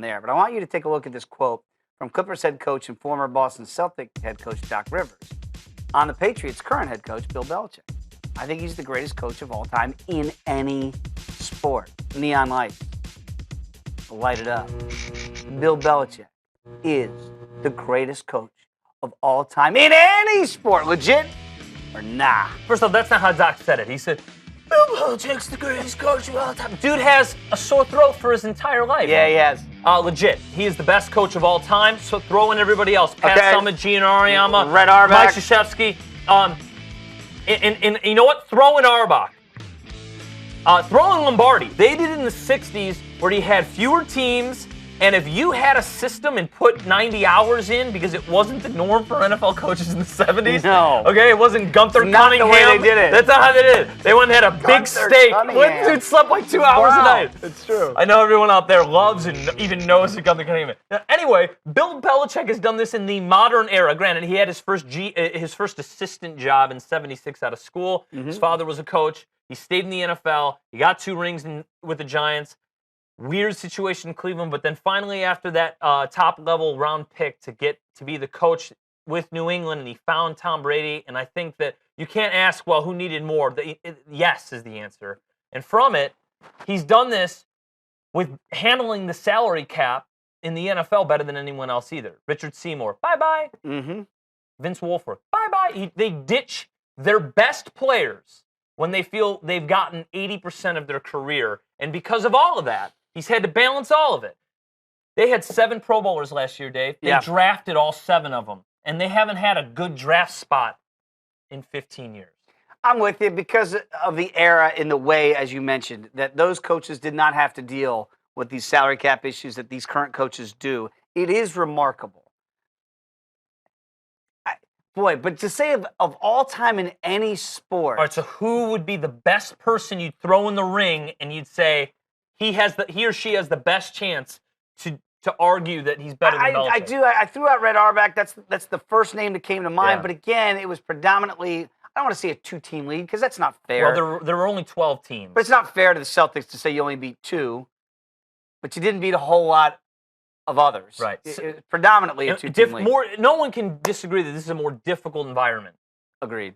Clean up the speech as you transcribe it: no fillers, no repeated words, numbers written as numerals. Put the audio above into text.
there. But I want you to take a look at this quote from Clippers head coach and former Boston Celtic head coach Doc Rivers on the Patriots' current head coach, Bill Belichick. I think he's the greatest coach of all time in any sport. Neon lights. Light it up. Bill Belichick is the greatest coach of all time in any sport. Legit or nah? First off, that's not how Doc said it. He said, Bill Belichick's the greatest coach of all time. Dude has a sore throat for his entire life. Yeah, he has. Legit. He is the best coach of all time, so throw in everybody else. Pat Summitt, Gene Auriemma, Red Auerbach. Mike Krzyzewski. And you know what? Throw in Auerbach. Throw in Lombardi. They did it in the 60s where he had fewer teams, and if you had a system and put 90 hours in, because it wasn't the norm for NFL coaches in the 70s. No. Okay, it wasn't Gunther Cunningham. Not the way they did it. That's not how they did it. They went and had a big steak. Cunningham. Dude slept like 2 hours a night. It's true. I know everyone out there loves and even knows who Gunther Cunningham is. Anyway, Bill Belichick has done this in the modern era. Granted, he had his first assistant job in '76 out of school. Mm-hmm. His father was a coach. He stayed in the NFL. He got 2 rings with the Giants. Weird situation in Cleveland, but then finally after that top-level round pick to get to be the coach with New England, and he found Tom Brady, and I think that you can't ask, well, who needed more? Yes is the answer. And from it, he's done this with handling the salary cap in the NFL better than anyone else either. Richard Seymour, bye-bye. Mm-hmm. Vince Wilfork, bye-bye. They ditch their best players when they feel they've gotten 80% of their career, and because of all of that, he's had to balance all of it. They had 7 Pro Bowlers last year, Dave. They drafted all 7 of them, and they haven't had a good draft spot in 15 years. I'm with you because of the era in the way, as you mentioned, that those coaches did not have to deal with these salary cap issues that these current coaches do. It is remarkable. But to say of all time in any sport. All right, so who would be the best person you'd throw in the ring and you'd say, he or she has the best chance to argue that he's better than Belichick. I threw out Red Auerbach. That's the first name that came to mind. Yeah. But again, it was predominantly, I don't want to say a 2-team league because that's not fair. Well, there were only 12 teams. But it's not fair to the Celtics to say you only beat 2, but you didn't beat a whole lot of others. Right. It's predominantly a 2-team league. No one can disagree that this is a more difficult environment. Agreed.